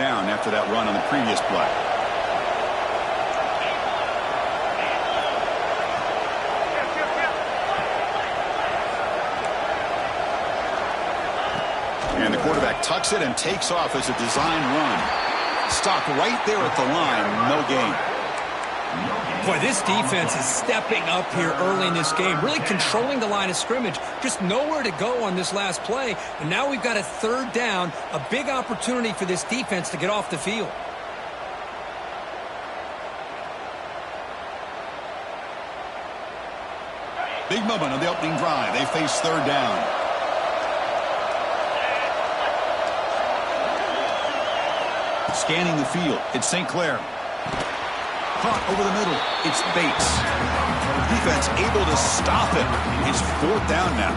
down after that run on the previous play. And the quarterback tucks it and takes off as a design run. Stopped right there at the line, no gain. Boy, this defense is stepping up here early in this game, really controlling the line of scrimmage. Just nowhere to go on this last play. And now we've got a third down, a big opportunity for this defense to get off the field. Big moment on the opening drive. They face third down. Scanning the field, it's St. Clair. Caught over the middle, it's Bates. Defense able to stop it. It's fourth down now.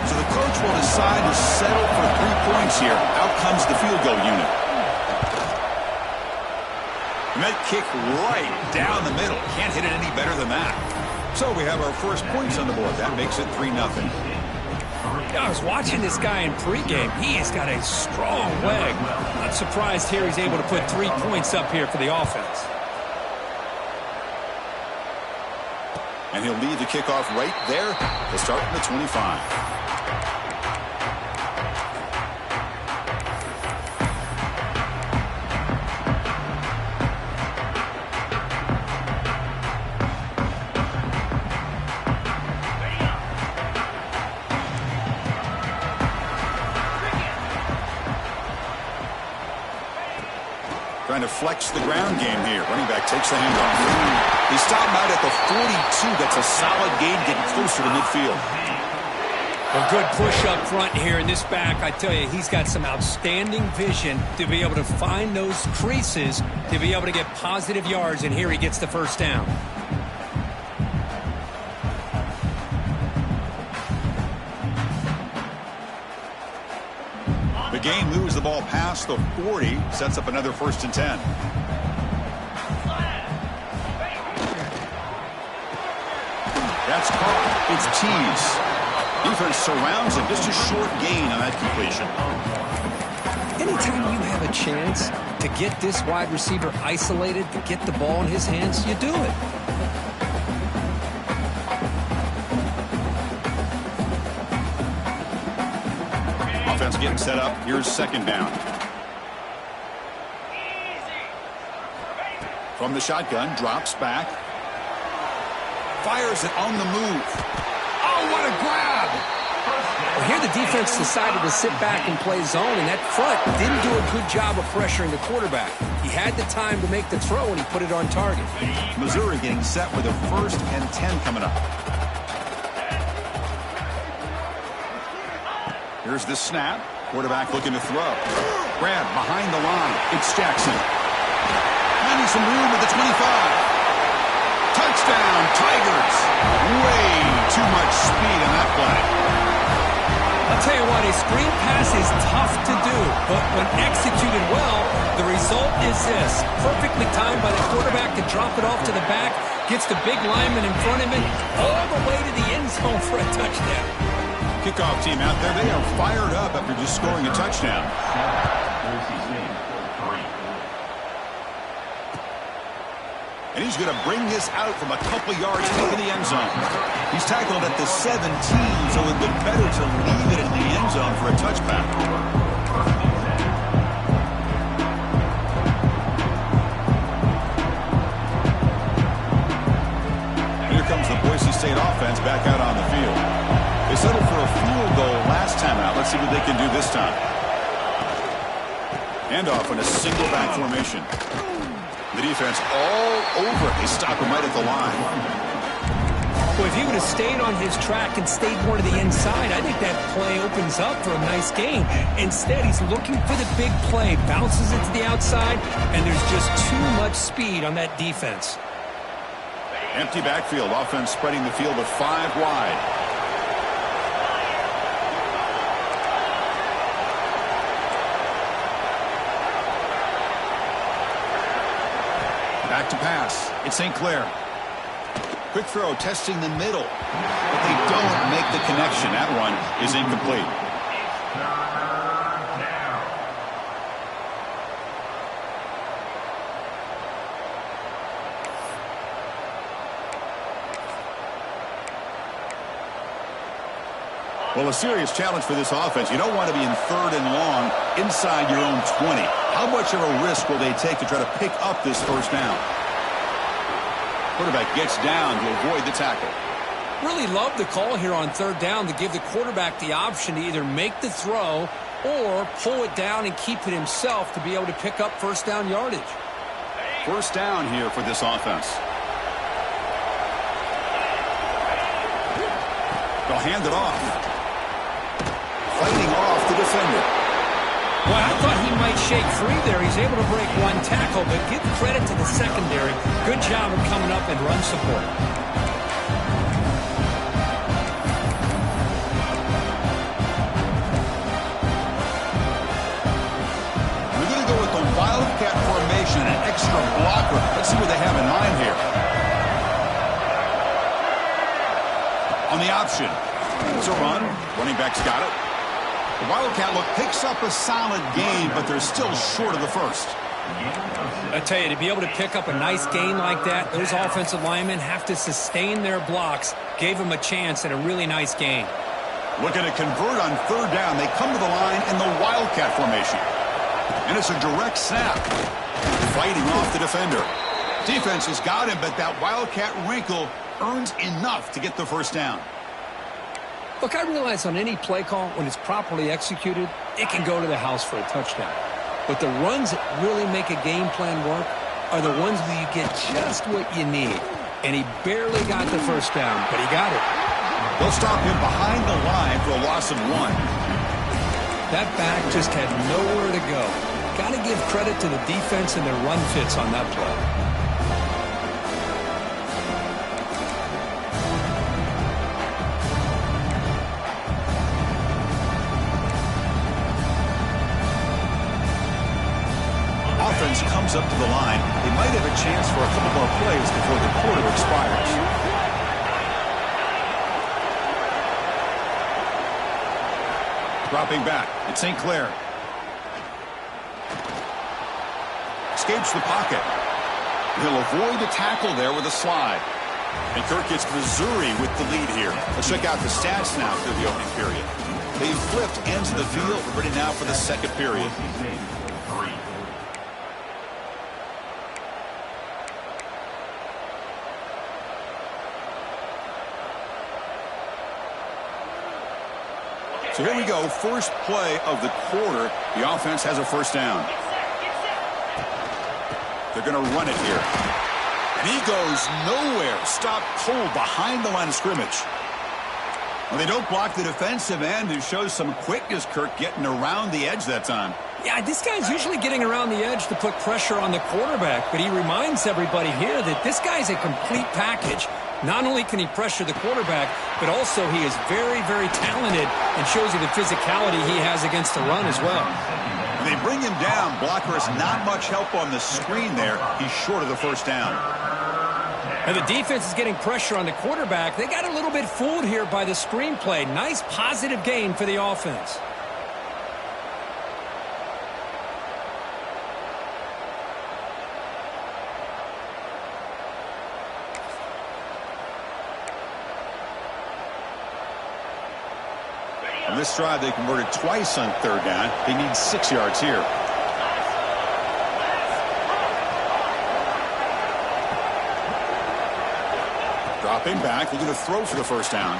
So the coach will decide to settle for 3 points here. Out comes the field goal unit. And that kick right down the middle. Can't hit it any better than that. So we have our first points on the board. That makes it 3-0. I was watching this guy in pregame. He has got a strong leg. Not surprised here he's able to put 3 points up here for the offense. And he'll lead the kickoff right there to start from the 25. Trying to flex the ground game here. Running back takes the handoff. He stopped him out at the 42. That's a solid gain, getting closer to midfield. A good push up front here in this back. I tell you, he's got some outstanding vision to be able to find those creases, to be able to get positive yards, and here he gets the first down. The game moves the ball past the 40, sets up another 1st and 10. That's caught. It's Tees. Defense surrounds him. Just a short gain on that completion. Anytime you have a chance to get this wide receiver isolated, to get the ball in his hands, you do it. Offense getting set up. Here's 2nd down. From the shotgun, drops back. Fires it on the move. Oh, what a grab! Well, here the defense decided to sit back and play zone, and that front didn't do a good job of pressuring the quarterback. He had the time to make the throw, and he put it on target. Missouri getting set with a 1st and 10 coming up. Here's the snap. Quarterback looking to throw. Grab behind the line. It's Jackson. Finding some room at the 25. Touchdown, Tigers. Way too much speed on that play. I'll tell you what, a screen pass is tough to do, but when executed well, the result is this. Perfectly timed by the quarterback to drop it off to the back, gets the big lineman in front of him, all the way to the end zone for a touchdown. Kickoff team out there, they are fired up after just scoring a touchdown. And he's going to bring this out from a couple yards into the end zone. He's tackled at the 17, so it would have been better to leave it in the end zone for a touchback. And here comes the Boise State offense back out on the field. They settled for a field goal last time out. Let's see what they can do this time. Handoff in a single back formation. The defense all over it. They stop him right at the line. Well, if he would have stayed on his track and stayed more to the inside, I think that play opens up for a nice gain. Instead, he's looking for the big play, bounces it to the outside, and there's just too much speed on that defense. Empty backfield. Offense spreading the field with 5 wide. Back to pass. It's St. Clair. Quick throw, testing the middle. But they don't make the connection. That one is incomplete. Well, a serious challenge for this offense. You don't want to be in 3rd and long inside your own 20. How much of a risk will they take to try to pick up this first down? Quarterback gets down to avoid the tackle. Really love the call here on 3rd down to give the quarterback the option to either make the throw or pull it down and keep it himself to be able to pick up first down yardage. First down here for this offense. They'll hand it off. Fighting off the defender. Well, I thought he might shake free there. He's able to break one tackle, but give credit to the secondary. Good job of coming up and run support. We're going to go with the Wildcat formation, an extra blocker. Let's see what they have in mind here. On the option. It's a run. Running back's got it. The Wildcat look picks up a solid gain, but they're still short of the first. I tell you, to be able to pick up a nice gain like that, those offensive linemen have to sustain their blocks. Gave them a chance at a really nice gain. Looking to convert on 3rd down. They come to the line in the Wildcat formation. And it's a direct snap. Fighting off the defender. Defense has got him, but that Wildcat wrinkle earns enough to get the first down. Look, I realize on any play call, when it's properly executed, it can go to the house for a touchdown. But the runs that really make a game plan work are the ones where you get just what you need. And he barely got the first down, but he got it. They'll stop him behind the line for a loss of 1. That back just had nowhere to go. Got to give credit to the defense and their run fits on that play. Offense comes up to the line. They might have a chance for a couple more plays before the quarter expires. Dropping back, it's St. Clair. Escapes the pocket. He'll avoid the tackle there with a slide. And Kirk gets Missouri with the lead here. Let's check out the stats now through the opening period. They've flipped ends of the field. We're ready now for the second period. So here we go, first play of the quarter. The offense has a first down. They're going to run it here. And he goes nowhere. Stopped cold behind the line of scrimmage. Well, they don't block the defensive end, who shows some quickness, Kirk, getting around the edge that time. Yeah, this guy's usually getting around the edge to put pressure on the quarterback, but he reminds everybody here that this guy's a complete package. Not only can he pressure the quarterback, but also he is very, very talented and shows you the physicality he has against the run as well. When they bring him down, blocker has not much help on the screen there. He's short of the first down. And the defense is getting pressure on the quarterback. They got a little bit fooled here by the screenplay. Nice positive gain for the offense. On this drive, they converted twice on 3rd down. They need 6 yards here. Dropping back, looking to throw for the first down.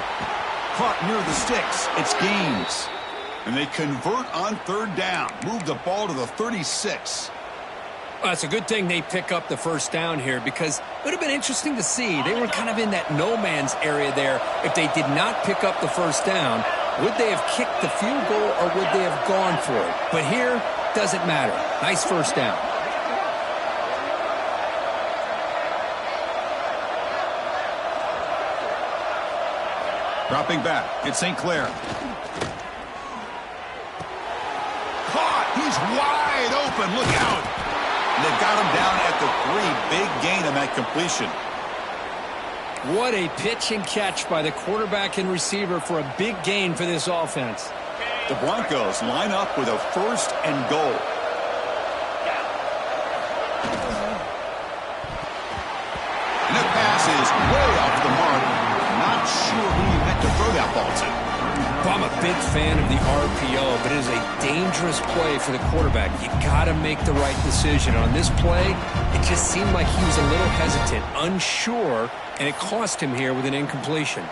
Caught near the sticks. It's Gaines. And they convert on 3rd down. Move the ball to the 36. Well, it's a good thing they pick up the first down here, because it would have been interesting to see. They were kind of in that no man's area there. If they did not pick up the first down, would they have kicked the field goal or would they have gone for it? But here, doesn't matter. Nice first down. Dropping back, it's St. Clair. Caught! He's wide open, look out! And they've got him down at the 3. Big gain on that completion. What a pitch and catch by the quarterback and receiver for a big gain for this offense. The Broncos line up with a 1st and goal. And that pass is way off the mark. Not sure who he meant to throw that ball to. I'm a big fan of the RPO, but it is a dangerous play for the quarterback. You got to make the right decision. On this play, it just seemed like he was a little hesitant, unsure, and it cost him here with an incompletion.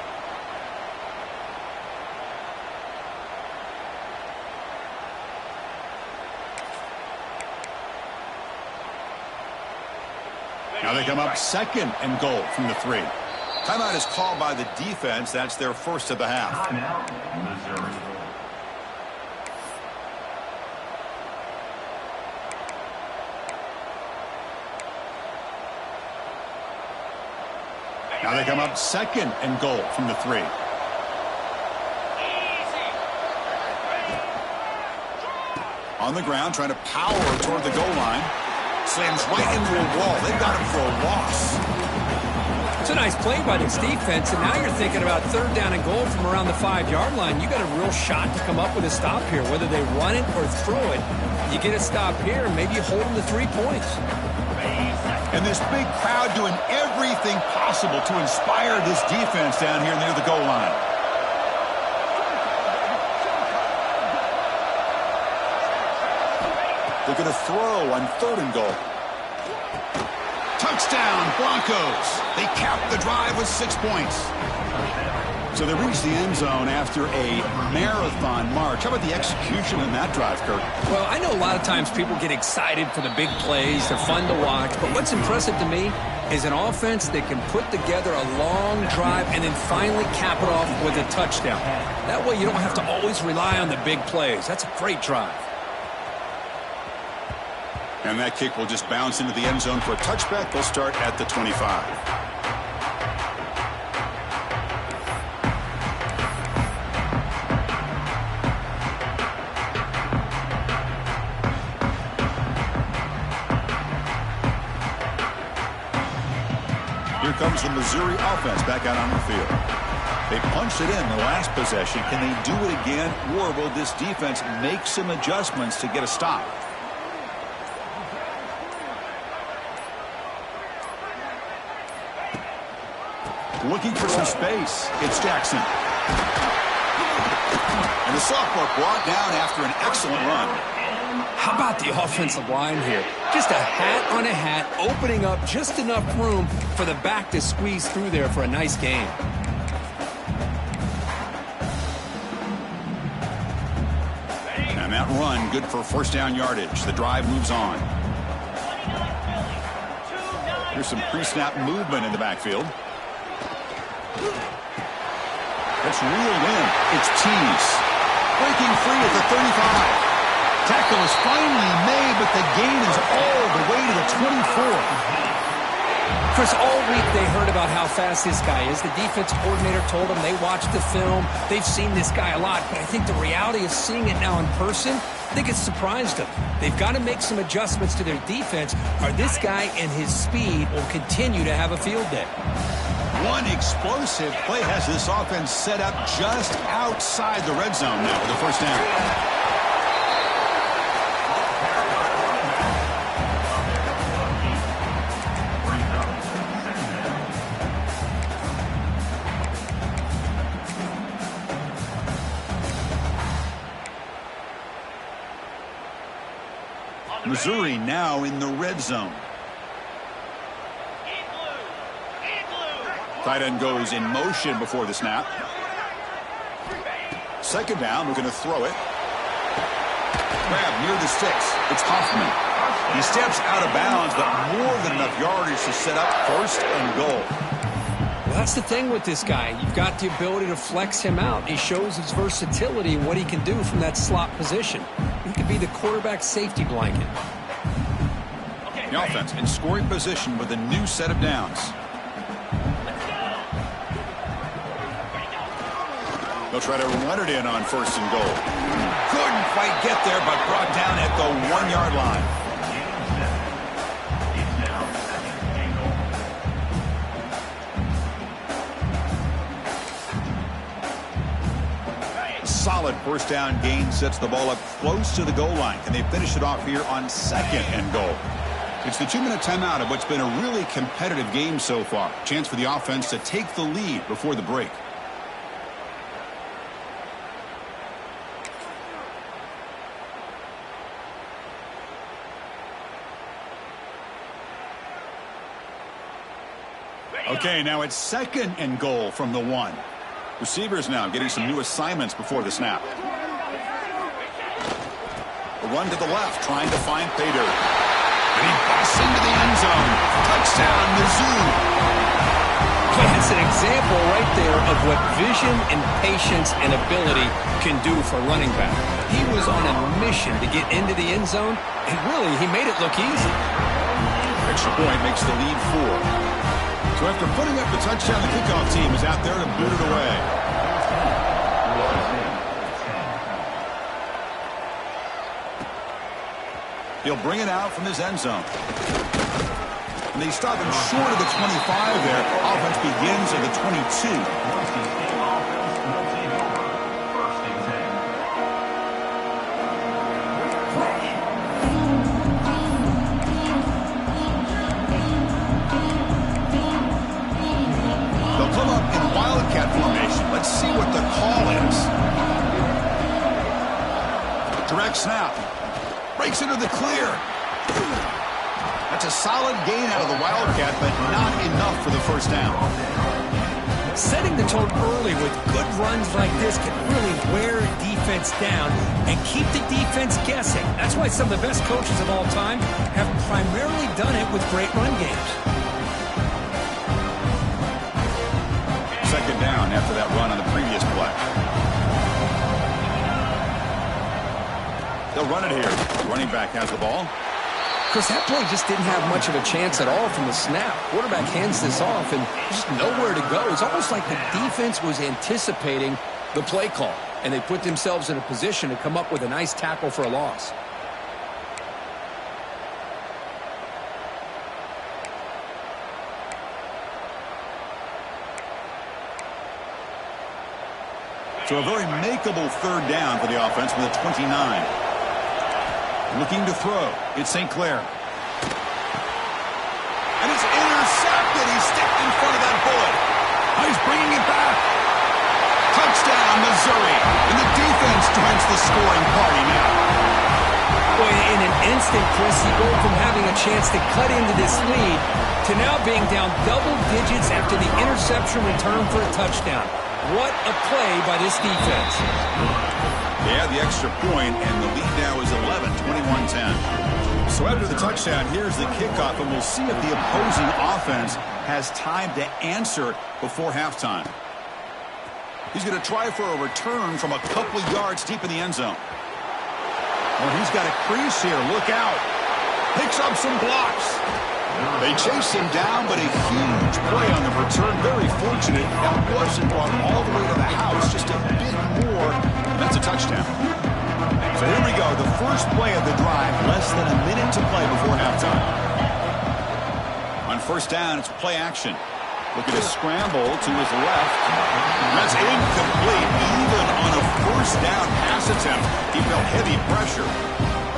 Now they come up 2nd and goal from the 3. Timeout is called by the defense. That's their first of the half. Timeout, Missouri. Now they come up 2nd and goal from the 3. On the ground, trying to power toward the goal line. Slams right into a wall. They've got him for a loss. It's a nice play by this defense, and now you're thinking about 3rd down and goal from around the 5-yard line. You got a real shot to come up with a stop here. Whether they run it or throw it, you get a stop here, and maybe you hold them to 3 points. And this big crowd doing everything possible to inspire this defense down here near the goal line. They're going to throw on 3rd and goal. Touchdown, Broncos. They cap the drive with 6 points. So they reach the end zone after a marathon march. How about the execution in that drive, Kirk? Well, I know a lot of times people get excited for the big plays. They're fun to watch. But what's impressive to me is an offense that can put together a long drive and then finally cap it off with a touchdown. That way you don't have to always rely on the big plays. That's a great drive. And that kick will just bounce into the end zone for a touchback. They'll start at the 25. Here comes the Missouri offense back out on the field. They punched it in the last possession. Can they do it again, or will this defense make some adjustments to get a stop? Looking for some space. It's Jackson. And the sophomore brought down after an excellent run. How about the offensive line here? Just a hat on a hat, opening up just enough room for the back to squeeze through there for a nice gain. And that run, good for 1st down yardage. The drive moves on. Here's some pre-snap movement in the backfield. That's reeled in. It's Tease. Breaking free at the 35. Tackle is finally made, but the gain is all the way to the 24. Chris, all week they heard about how fast this guy is. The defense coordinator told them they watched the film. They've seen this guy a lot, but I think the reality of seeing it now in person, I think it's surprised them. They've got to make some adjustments to their defense, or this guy and his speed will continue to have a field day. One explosive play has this offense set up just outside the red zone now for the 1st down. Missouri now in the red zone. Tight end goes in motion before the snap. 2nd down, we're going to throw it. Grab near the sticks. It's Hoffman. He steps out of bounds, but more than enough yardage to set up 1st and goal. Well, that's the thing with this guy. You've got the ability to flex him out. He shows his versatility and what he can do from that slot position. He could be the quarterback safety blanket. The offense in scoring position with a new set of downs. They'll try to run it in on 1st and goal. Couldn't quite get there, but brought down at the 1-yard line. Solid 1st down gain sets the ball up close to the goal line. Can they finish it off here on 2nd and goal? It's the 2-minute timeout of what's been a really competitive game so far. Chance for the offense to take the lead before the break. Okay, now it's 2nd and goal from the 1. Receivers now getting some new assignments before the snap. A run to the left, trying to find pay dirt. And he busts into the end zone. Touchdown, Mizzou. That's an example right there of what vision and patience and ability can do for a running back. He was on a mission to get into the end zone, and really, he made it look easy. Extra point makes the lead 4. So after putting up the touchdown, the kickoff team is out there to boot it away. He'll bring it out from his end zone. And they stop him short of the 25 there. Offense begins at the 22. They'll come up in Wildcat formation. Let's see what the call is. Direct snap. Breaks into the clear. That's a solid gain out of the Wildcat, but not enough for the first down. Setting the tone early with good runs like this can really wear defense down and keep the defense guessing. That's why some of the best coaches of all time have primarily done it with great run games. 2nd down after that run on the previous play. They'll run it here. The running back has the ball. Chris, that play just didn't have much of a chance at all from the snap. Quarterback hands this off, and just nowhere to go. It's almost like the defense was anticipating the play call, and they put themselves in a position to come up with a nice tackle for a loss. So a very makeable 3rd down for the offense with a 29. Looking to throw. It's St. Clair. And it's intercepted. He stepped in front of that bullet. Oh, he's bringing it back. Touchdown, Missouri. And the defense joins the scoring party now. Boy, in an instant, Chris, you go from having a chance to cut into this lead to now being down double digits after the interception return for a touchdown. What a play by this defense. They had the extra point, and the lead now is 11, 21-10. So after the touchdown, here's the kickoff, and we'll see if the opposing offense has time to answer before halftime. He's going to try for a return from a couple of yards deep in the end zone. Oh, he's got a crease here. Look out. Picks up some blocks. They chase him down, but a huge play on the return. Very fortunate that wasn't brought all the way to the house. Just a bit more. That's a touchdown. So here we go. The first play of the drive. Less than a minute to play before halftime. On 1st down, it's play action. Looking to scramble to his left. That's incomplete. Even on a 1st down pass attempt, he felt heavy pressure.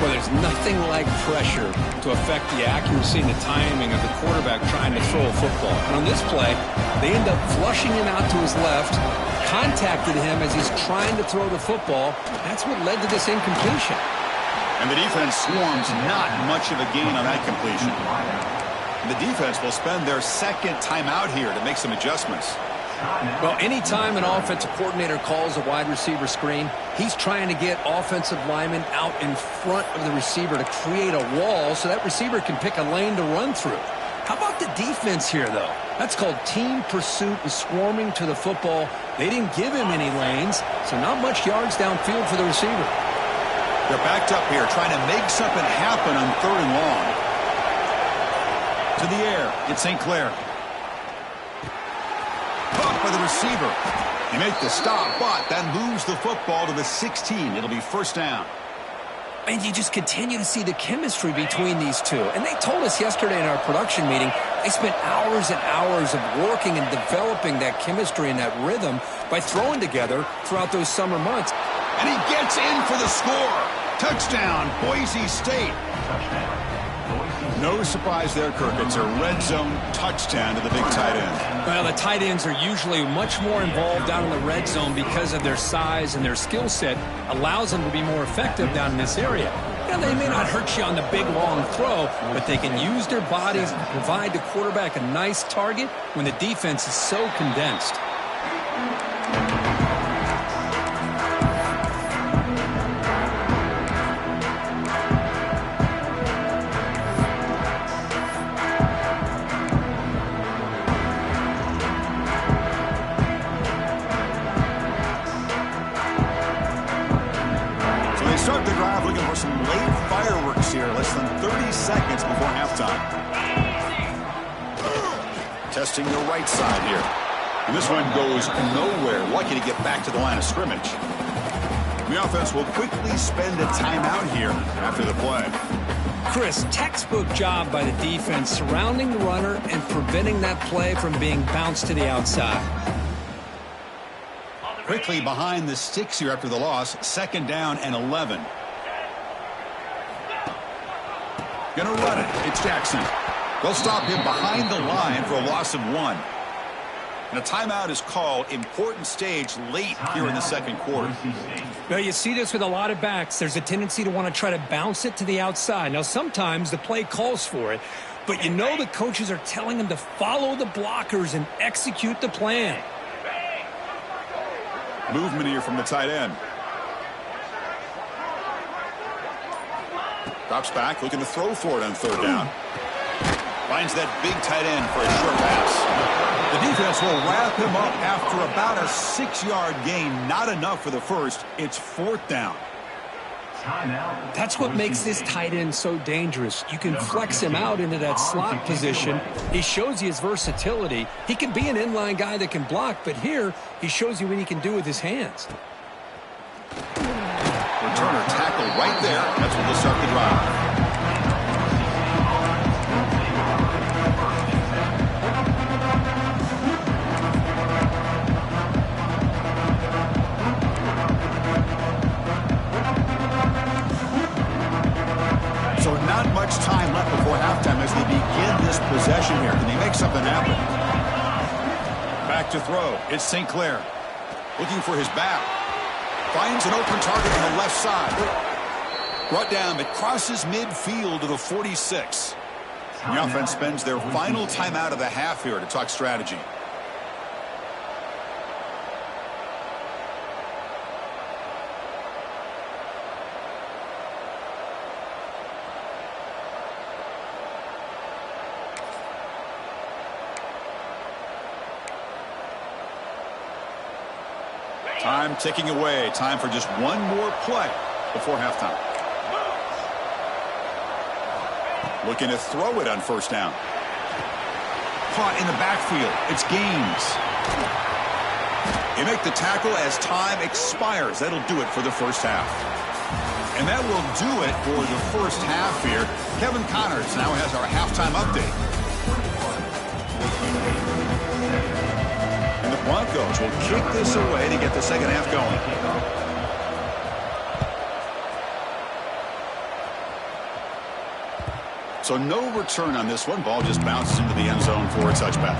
Well, there's nothing like pressure to affect the accuracy and the timing of the quarterback trying to throw a football. And on this play, they end up flushing him out to his left, contacted him as he's trying to throw the football. That's what led to this incompletion. And the defense swarms not much of a gain on that completion. And the defense will spend their 2nd timeout here to make some adjustments. Well, anytime an offensive coordinator calls a wide receiver screen, he's trying to get offensive linemen out in front of the receiver to create a wall so that receiver can pick a lane to run through. How about the defense here, though? That's called team pursuit and swarming to the football. They didn't give him any lanes, so not much yards downfield for the receiver. They're backed up here trying to make something happen on 3rd and long. To the air, it's St. Clair. Caught by the receiver. He makes the stop, but that moves the football to the 16. It'll be 1st down. And you just continue to see the chemistry between these two. And they told us yesterday in our production meeting, they spent hours and hours of working and developing that chemistry and that rhythm by throwing together throughout those summer months. And he gets in for the score. Touchdown, Boise State. No surprise there, Kirk. It's a red zone touchdown to the big tight end. Well, the tight ends are usually much more involved down in the red zone because of their size and their skill set allows them to be more effective down in this area. Now, they may not hurt you on the big, long throw, but they can use their bodies to provide the quarterback a nice target when the defense is so condensed. Start the drive looking for some late fireworks here, less than 30 seconds before halftime. Testing the right side here. And this one goes nowhere. Lucky to get back to the line of scrimmage. The offense will quickly spend a timeout here after the play. Chris, textbook job by the defense surrounding the runner and preventing that play from being bounced to the outside. Quickly behind the sticks here after the loss. 2nd down and 11. Gonna run it. It's Jackson. They'll stop him behind the line for a loss of 1. And a timeout is called. Important stage late here in the 2nd quarter. Well, you see this with a lot of backs. There's a tendency to want to try to bounce it to the outside. Now, sometimes the play calls for it, but you know the coaches are telling them to follow the blockers and execute the plan. Movement here from the tight end. Drops back, looking to throw for it on 3rd down. Finds that big tight end for a short pass. The defense will wrap him up after about a 6-yard gain. Not enough for the first. It's 4th down. That's what makes this tight end so dangerous. You can flex him out into that slot position. He shows you his versatility. He can be an inline guy that can block, but here he shows you what he can do with his hands. Returner tackle right there. That's when they'll start the drive. So not much time left before halftime as they begin this possession here. Can they make something happen? Back to throw. It's St. Clair. Looking for his back. Finds an open target on the left side. Brought down. It crosses midfield to the 46. The offense spends their final timeout of the half here to talk strategy. Time ticking away. Time for just one more play before halftime. Looking to throw it on 1st down. Caught in the backfield. It's Gaines. They make the tackle as time expires. That'll do it for the first half. And that will do it for the first half here. Kevin Connors now has our halftime update. And the Broncos will kick this away to get the second half going. So no return on this one. Ball just bounces into the end zone for a touchback.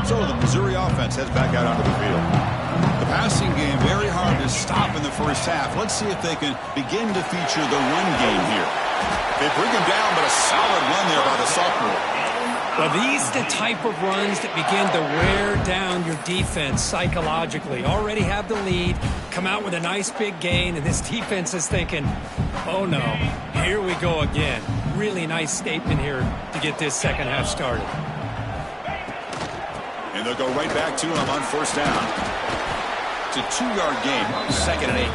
So the Missouri offense heads back out onto the field. The passing game very hard to stop in the first half. Let's see if they can begin to feature the run game here. They bring him down, but a solid run there by the sophomore. Well, these are the type of runs that begin to wear down your defense psychologically. Already have the lead, come out with a nice big gain, and this defense is thinking, oh no, here we go again. Really nice statement here to get this second half started. And they'll go right back to him on 1st down. It's a 2-yard gain, 2nd and 8.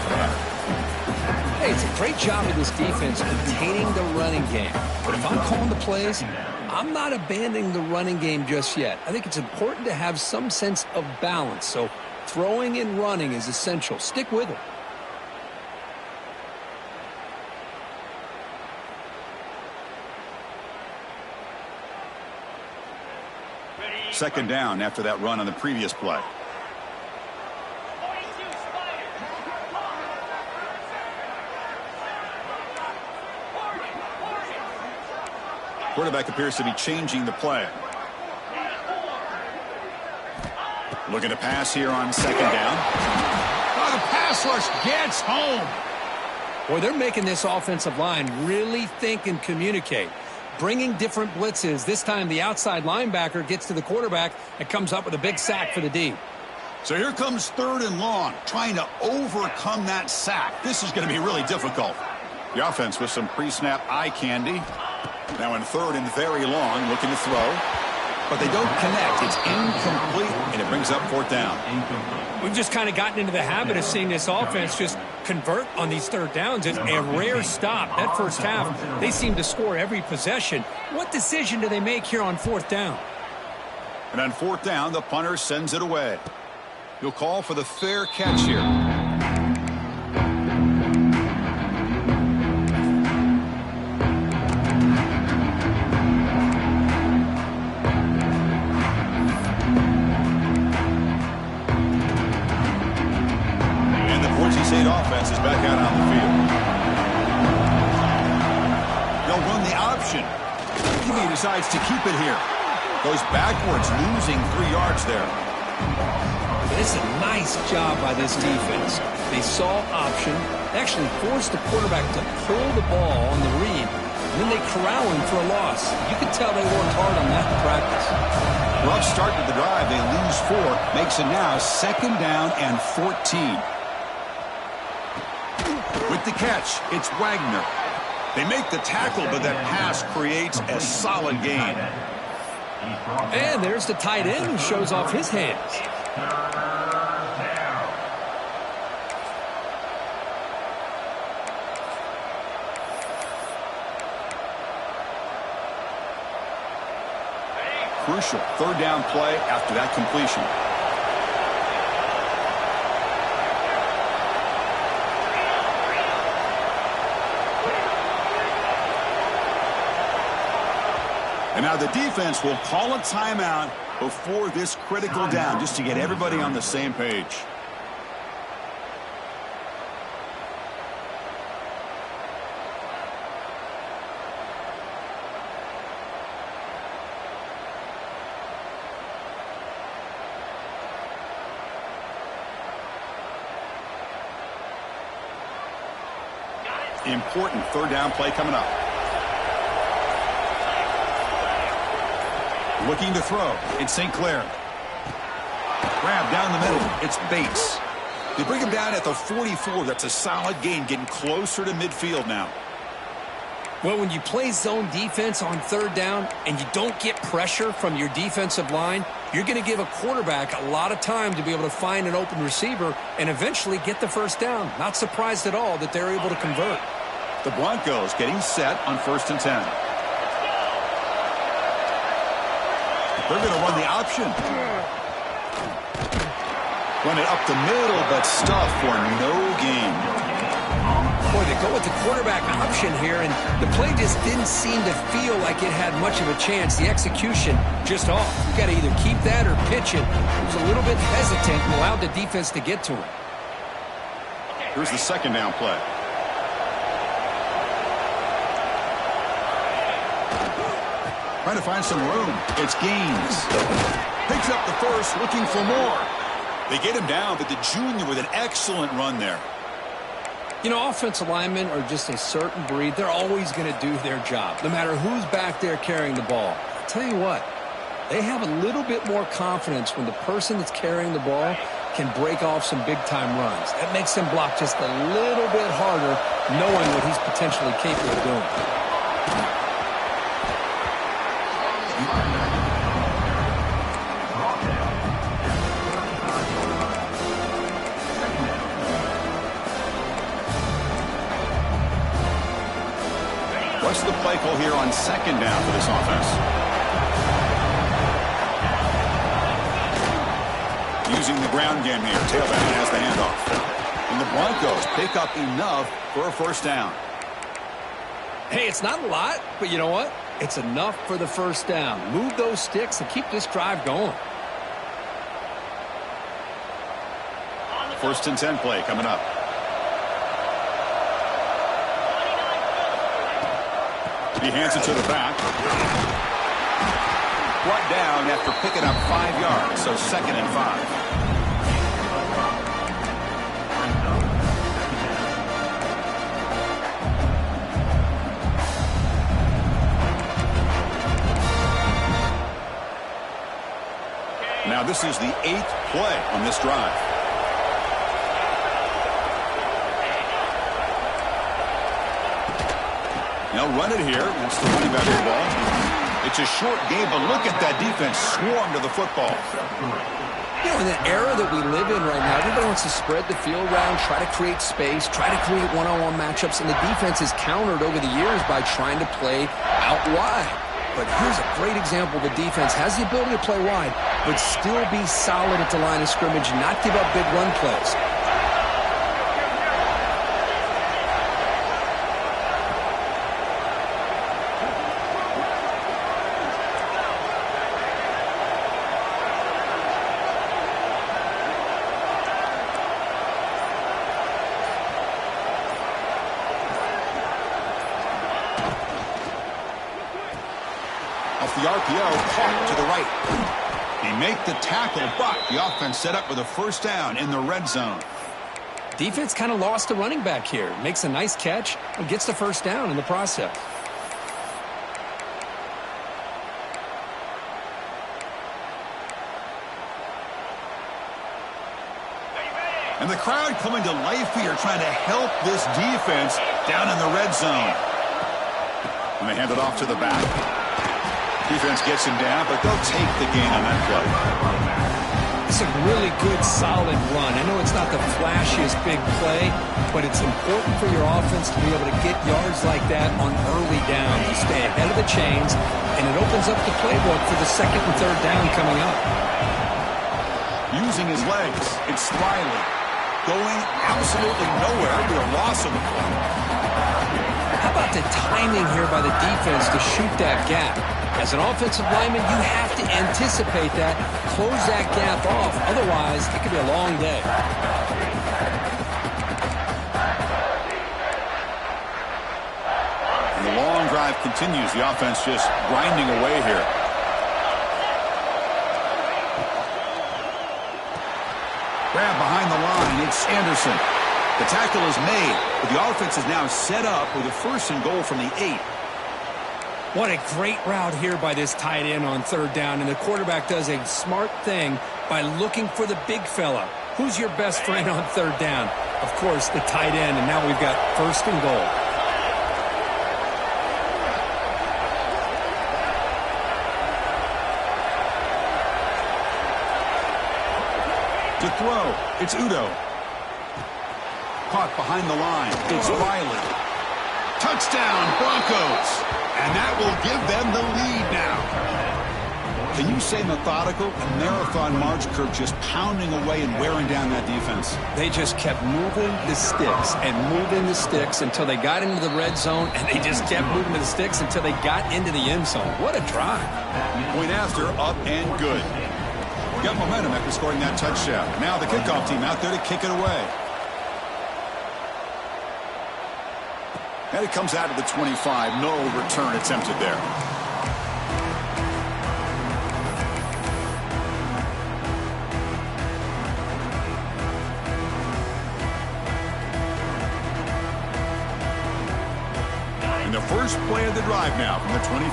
Hey, it's a great job of this defense containing the running game. But if I'm calling the plays, I'm not abandoning the running game just yet. I think it's important to have some sense of balance. So throwing and running is essential. Stick with it. Second down after that run on the previous play. Quarterback appears to be changing the play. Looking to pass here on second down. Oh, the pass rush gets home. Boy, they're making this offensive line really think and communicate. Bringing different blitzes. This time the outside linebacker gets to the quarterback and comes up with a big sack for the D. So here comes 3rd and long, trying to overcome that sack. This is going to be really difficult. The offense with some pre-snap eye candy. Now in 3rd and very long, looking to throw. But they don't connect. It's incomplete, and it brings up 4th down. We've just kind of gotten into the habit of seeing this offense just convert on these 3rd downs. It's a rare stop. That first half, they seem to score every possession. What decision do they make here on 4th down? And on 4th down, the punter sends it away. He'll call for the fair catch here. Offense is back out on the field. They'll run the option. He decides to keep it here. Goes backwards, losing 3 yards there. This is a nice job by this defense. They saw option, actually forced the quarterback to pull the ball on the read, and then they corral him for a loss. You can tell they worked hard on that in practice. Rough start to the drive. They lose 4. Makes it now 2nd down and 14. With the catch, it's Wagner. They make the tackle, but that pass creates a solid gain. And there's the tight end who shows off his hands. Crucial 3rd down play after that completion. And now the defense will call a timeout before this critical down, just to get everybody on the same page. Important 3rd down play coming up. Looking to throw. It's St. Clair. Grab down the middle. It's Bates. They bring him down at the 44. That's a solid gain, getting closer to midfield now. Well, when you play zone defense on 3rd down and you don't get pressure from your defensive line, you're going to give a quarterback a lot of time to be able to find an open receiver and eventually get the 1st down. Not surprised at all that they're able to convert. The Broncos getting set on 1st and 10. They're going to run the option. Run it up the middle, but stuffed for no gain. Boy, they go with the quarterback option here, and the play just didn't seem to feel like it had much of a chance. The execution just off. You got to either keep that or pitch it. He was a little bit hesitant and allowed the defense to get to him. Here's the 2nd down play. Trying to find some room. It's Gaines. Picks up the 1st, looking for more. They get him down, but the junior with an excellent run there. You know, offensive linemen are just a certain breed. They're always going to do their job, no matter who's back there carrying the ball. I'll tell you what, they have a little bit more confidence when the person that's carrying the ball can break off some big-time runs. That makes them block just a little bit harder, knowing what he's potentially capable of doing. What's the play call here on 2nd down for this offense? Using the ground game here. Tailback has the handoff. And the Broncos pick up enough for a 1st down. Hey, it's not a lot, but you know what? It's enough for the 1st down. Move those sticks and keep this drive going. 1st and 10 play coming up. He hands it to the back. Brought down after picking up 5 yards, so 2nd and 5. Now this is the 8th play on this drive. They'll run it here. That's the running back of the ball. It's a short game, but look at that defense swarm to the football. You know, in the era that we live in right now, everybody wants to spread the field around, try to create space, try to create one-on-one matchups, and the defense is countered over the years by trying to play out wide. But here's a great example. The defense has the ability to play wide, but still be solid at the line of scrimmage, not give up big run plays. Off the RPO, caught to the right. They make the tackle, but the offense set up with a first down in the red zone. Defense kind of lost the running back here. Makes a nice catch and gets the first down in the process. And the crowd coming to life here, trying to help this defense down in the red zone. And they hand it off to the back. Defense gets him down, but they'll take the gain on that play. It's a really good, solid run. I know it's not the flashiest big play, but it's important for your offense to be able to get yards like that on early downs. You stay ahead of the chains, and it opens up the playbook for the 2nd and 3rd down coming up. Using his legs, it's Riley. Going absolutely nowhere to a loss of the play. How about the timing here by the defense to shoot that gap? As an offensive lineman, you have to anticipate that, close that gap off. Otherwise, it could be a long day. And the long drive continues. The offense just grinding away here. Grab behind the line. It's Anderson. The tackle is made, but the offense is now set up with a 1st and goal from the 8. What a great route here by this tight end on 3rd down, and the quarterback does a smart thing by looking for the big fella. Who's your best friend on 3rd down? Of course, the tight end, and now we've got 1st and goal. To throw, it's Udo. Caught behind the line, it's Riley. Touchdown, Broncos. And that will give them the lead now. Can you say methodical? A marathon march curve just pounding away and wearing down that defense. They just kept moving the sticks and moving the sticks until they got into the red zone, and they just kept moving the sticks until they got into the end zone. What a drive. Point after, up and good. Got momentum after scoring that touchdown. Now the kickoff team out there to kick it away. And it comes out of the 25. No return attempted there. And the first play of the drive now from the 25.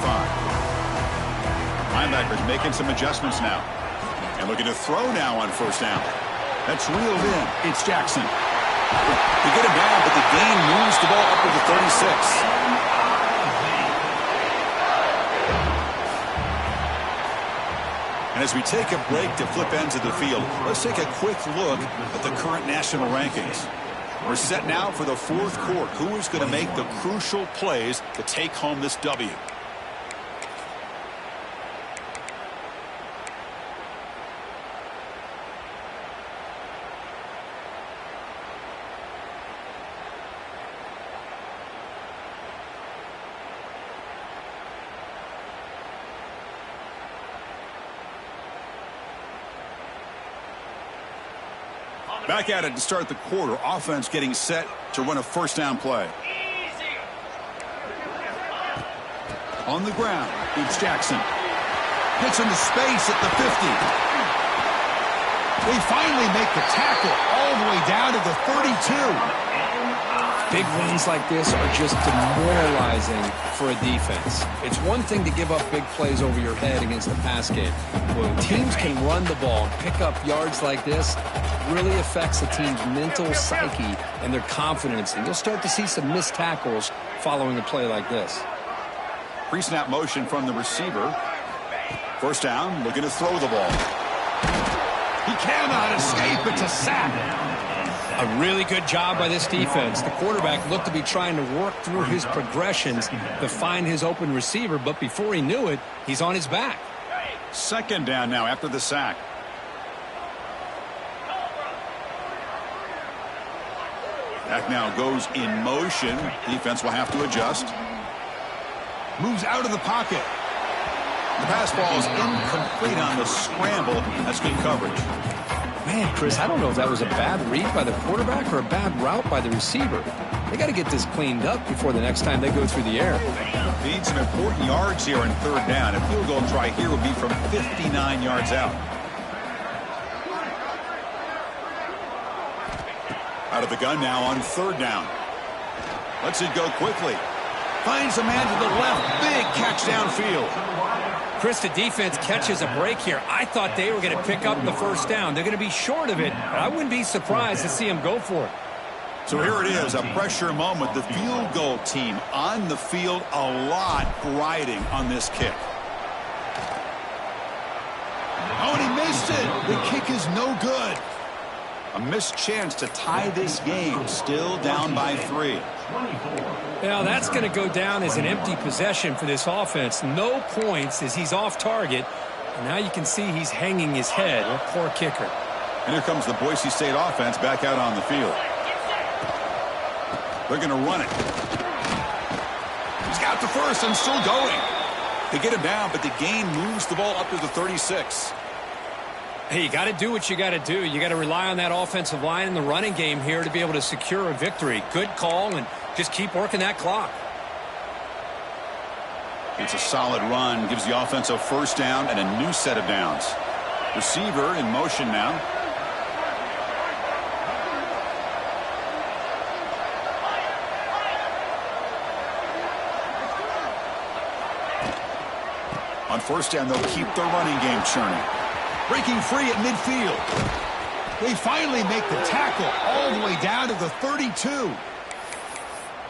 Linebackers making some adjustments now. And looking to throw now on 1st down. That's reeled in. It's Jackson. They get him down, but the gain moves the ball up to the 36. And as we take a break to flip ends of the field, let's take a quick look at the current national rankings. We're set now for the 4th quarter. Who is going to make the crucial plays to take home this W? Back at it to start the quarter. Offense getting set to run a 1st down play. On the ground, it's Jackson. Gets into space at the 50. They finally make the tackle all the way down to the 32. Big runs like this are just demoralizing for a defense. It's one thing to give up big plays over your head against the pass game. When teams can run the ball and pick up yards like this, it really affects the team's mental psyche and their confidence. And you'll start to see some missed tackles following a play like this. Pre-snap motion from the receiver. First down, looking to throw the ball. He cannot escape. It's a sack. A really good job by this defense. The quarterback looked to be trying to work through his progressions to find his open receiver, but before he knew it, he's on his back. Second down now after the sack. Back now goes in motion. Defense will have to adjust. Moves out of the pocket. The pass ball is incomplete on the scramble. That's good coverage. Man, Chris, I don't know if that was a bad read by the quarterback or a bad route by the receiver. They got to get this cleaned up before the next time they go through the air. They need some important yards here on third down. A field goal try here would be from 59 yards out. Out of the gun now on third down. Lets it go quickly. Finds a man to the left. Big catch downfield. Chris, the defense catches a break here. I thought they were going to pick up the first down. They're going to be short of it, but I wouldn't be surprised to see them go for it. So here it is, a pressure moment. The field goal team on the field, a lot riding on this kick. Oh, and he missed it. The kick is no good. A missed chance to tie this game. Still down by 3. Now that's going to go down as an empty possession for this offense. No points as he's off target. And now you can see he's hanging his head. A poor kicker. And here comes the Boise State offense back out on the field. They're going to run it. He's got the first and still going. They get him down, but the gain moves the ball up to the 36. Hey, you got to do what you got to do. You got to rely on that offensive line in the running game here to be able to secure a victory. Good call, and just keep working that clock. It's a solid run. Gives the offense a first down and a new set of downs. Receiver in motion now. On first down, they'll keep the running game churning. Breaking free at midfield. They finally make the tackle all the way down to the 32.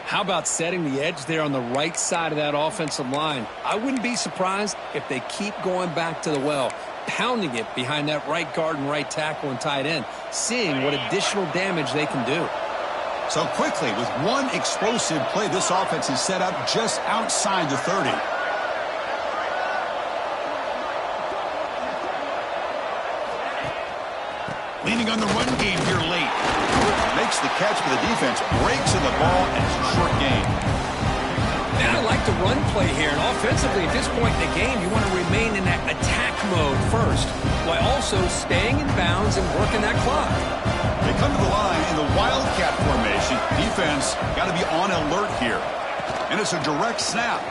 How about setting the edge there on the right side of that offensive line? I wouldn't be surprised if they keep going back to the well, pounding it behind that right guard and right tackle and tight end, seeing what additional damage they can do. So quickly, with one explosive play, this offense is set up just outside the 30. Leaning on the run game here late. Makes the catch for the defense. Breaks in the ball, and it's a short gain. Man, I like the run play here. And offensively, at this point in the game, you want to remain in that attack mode first, while also staying in bounds and working that clock. They come to the line in the Wildcat formation. Defense got to be on alert here. And it's a direct snap.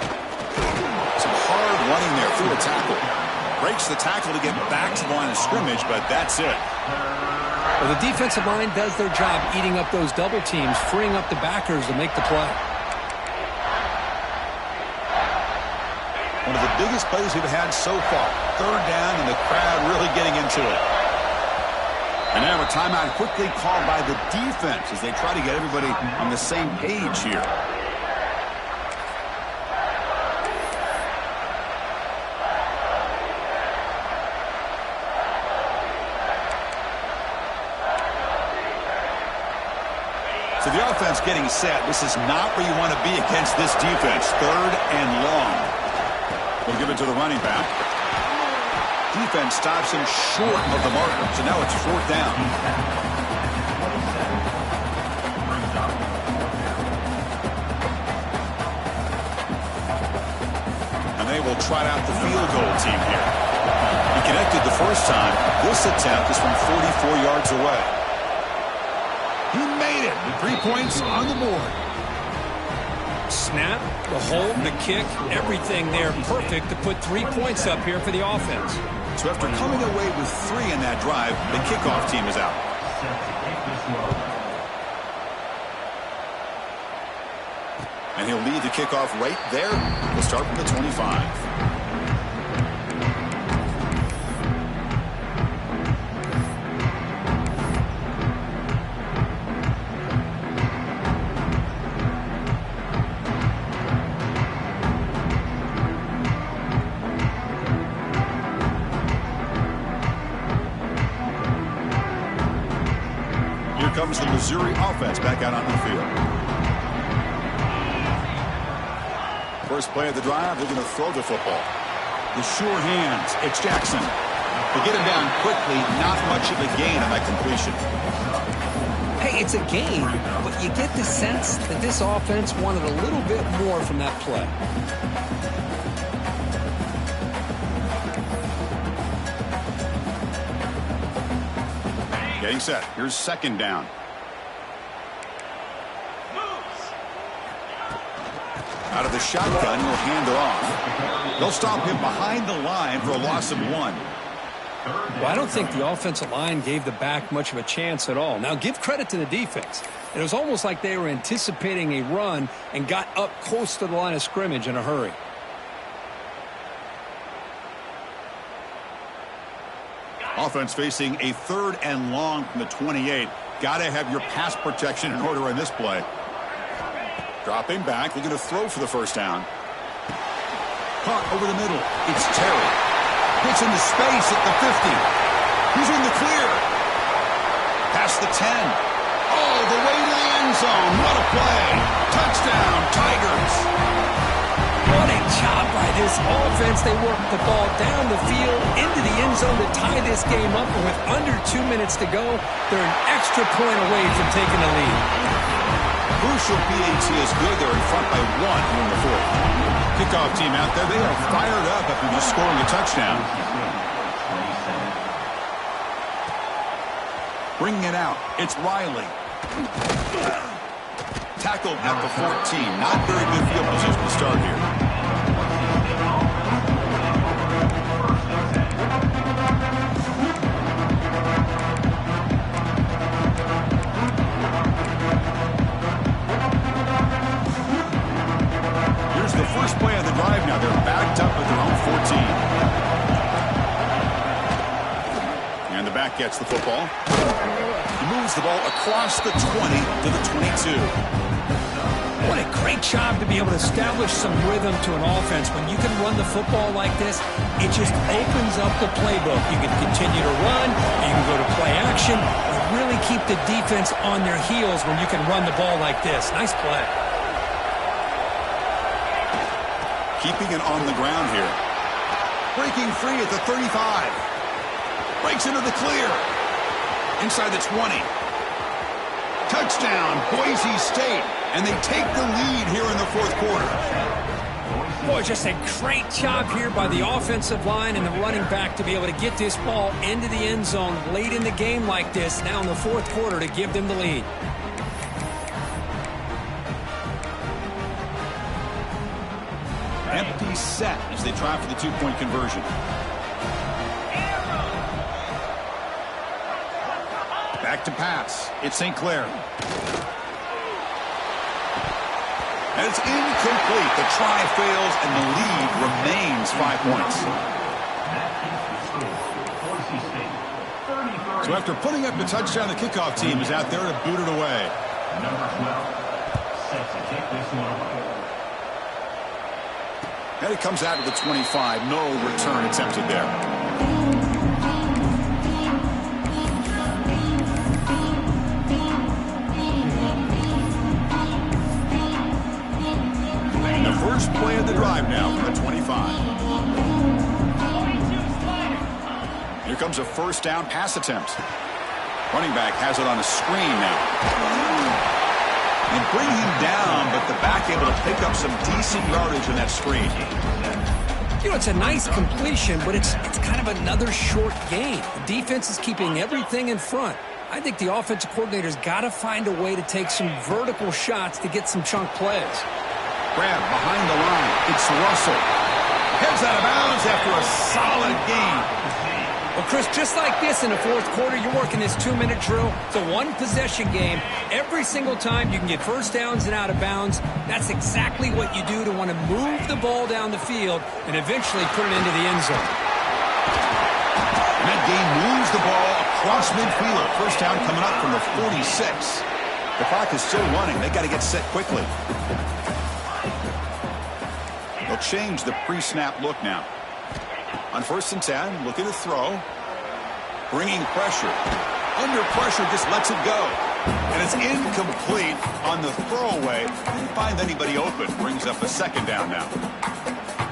Some hard running there through a tackle. Breaks the tackle to get back to the line of scrimmage, but that's it. Well, the defensive line does their job eating up those double teams, freeing up the backers to make the play. One of the biggest plays we've had so far. Third down, and the crowd really getting into it. And now a timeout quickly called by the defense as they try to get everybody on the same page here. So the offense getting set. This is not where you want to be against this defense. Third and long. We'll give it to the running back. Defense stops him short of the marker. So now it's fourth down. And they will trot out the field goal team here. He connected the first time. This attempt is from 44 yards away. He made it with 3 points on the board. Snap, the hold, the kick, everything there perfect to put 3 points up here for the offense. So after coming away with 3 in that drive, the kickoff team is out. And he'll lead the kickoff right there. We'll start from the 25. Here comes the Missouri offense back out on the field. First play of the drive, they're going to throw the football. The sure hands, it's Jackson. They get him down quickly, not much of a gain on that completion. Hey, it's a gain, but you get the sense that this offense wanted a little bit more from that play. Getting set. Here's second down. Out of the shotgun, he'll hand it off. They'll stop him behind the line for a loss of 1. Well, I don't think the offensive line gave the back much of a chance at all. Now, give credit to the defense. It was almost like they were anticipating a run and got up close to the line of scrimmage in a hurry. Offense facing a 3rd and long from the 28. Got to have your pass protection in order in this play. Dropping back, looking to throw for the first down. Caught over the middle. It's Terry. Gets into space at the 50. He's in the clear. Past the 10. Oh, the way to the end zone. What a play. Touchdown, Tigers. What a job by this offense. They worked the ball down the field into the end zone to tie this game up. And with under 2 minutes to go, they're an extra point away from taking the lead. Crucial PAT is good. They're in front by 1 here in the 4th. Kickoff team out there. They are fired up after just scoring a touchdown. Bringing it out. It's Riley. Tackled at the 14. Not very good field position to start here. Here's the first play of the drive now. They're backed up at their own 14. And the back gets the football. He moves the ball across the 20 to the 22. What a great job to be able to establish some rhythm to an offense. When you can run the football like this, it just opens up the playbook. You can continue to run, you can go to play action, and really keep the defense on their heels when you can run the ball like this. Nice play. Keeping it on the ground here. Breaking free at the 35. Breaks into the clear. Inside the 20. Touchdown, Boise State. And they take the lead here in the 4th quarter. Boy, just a great job here by the offensive line and the running back to be able to get this ball into the end zone late in the game like this, now in the 4th quarter, to give them the lead. Empty set as they try for the 2-point conversion. Back to pass. It's St. Clair. And it's incomplete. The try fails, and the lead remains 5 points. So after putting up the touchdown, the kickoff team is out there to boot it away. Number 12 set to kick this one away. And it comes out to the 25. No return attempted there. First play of the drive now from the 25. Here comes a first down pass attempt. Running back has it on a screen now. And bring him down, but the back able to pick up some decent yardage in that screen. You know, it's a nice completion, but it's kind of another short gain. The defense is keeping everything in front. I think the offensive coordinator's got to find a way to take some vertical shots to get some chunk plays. Grab behind the line. It's Russell. Heads out of bounds after a solid gain. Well, Chris, just like this in the fourth quarter, you're working this 2-minute drill. It's a one-possession game. Every single time you can get first downs and out of bounds, that's exactly what you do to want to move the ball down the field and eventually put it into the end zone. And that game moves the ball across midfield. First down coming up from the 46. The clock is still running. They got to get set quickly. They'll change the pre-snap look now. On 1st and 10, looking to throw. Bringing pressure. Under pressure, just lets it go. And it's incomplete on the throwaway. Didn't find anybody open. Brings up a 2nd down now.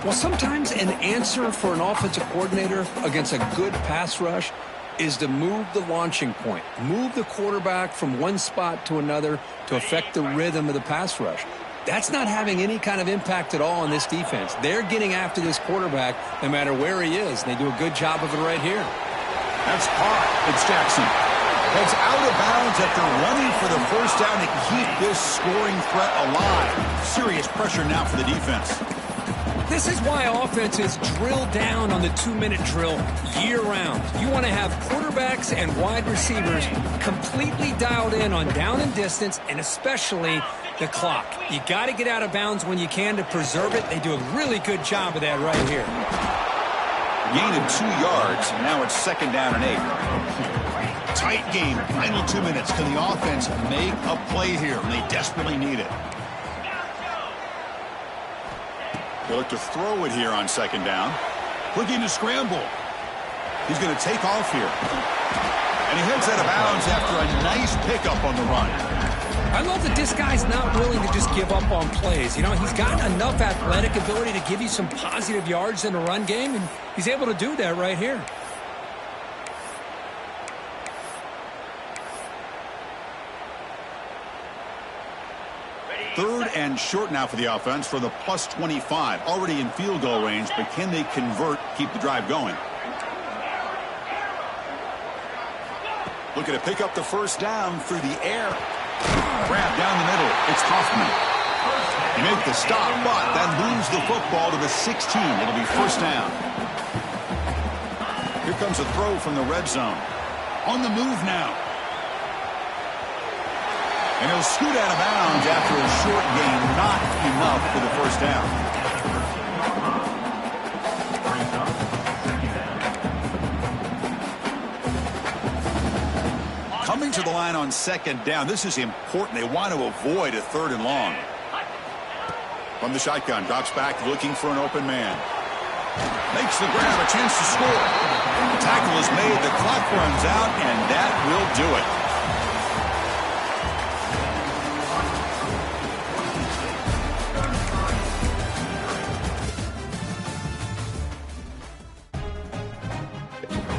Well, sometimes an answer for an offensive coordinator against a good pass rush is to move the launching point. Move the quarterback from one spot to another to affect the rhythm of the pass rush. That's not having any kind of impact at all on this defense. They're getting after this quarterback no matter where he is, and they do a good job of it right here. That's caught. It's Jackson. Heads out of bounds after running for the first down to keep this scoring threat alive. Serious pressure now for the defense. This is why offenses drill down on the 2-minute drill year-round. You want to have quarterbacks and wide receivers completely dialed in on down and distance, and especially the clock. You got to get out of bounds when you can to preserve it. They do a really good job of that right here. Gain of 2 yards. Now it's 2nd down and 8. Tight game. Final 2 minutes. Can the offense make a play here? They desperately need it. They look to throw it here on 2nd down. Looking to scramble. He's going to take off here. And he heads out of bounds after a nice pickup on the run. I love that this guy's not willing to just give up on plays. You know, he's got enough athletic ability to give you some positive yards in a run game, and he's able to do that right here. Third and short now for the offense for the plus 25. Already in field goal range, but can they convert, keep the drive going? Looking to pick up the first down through the air. Grab down the middle. It's Hoffman. They make the stop, but that moves the football to the 16. It'll be first down. Here comes a throw from the red zone. On the move now. And he'll scoot out of bounds after a short gain. Not enough for the first down. Coming to the line on 2nd down. This is important. They want to avoid a 3rd and long. From the shotgun, drops back looking for an open man. Makes the grab, a chance to score. The tackle is made, the clock runs out, and that will do it.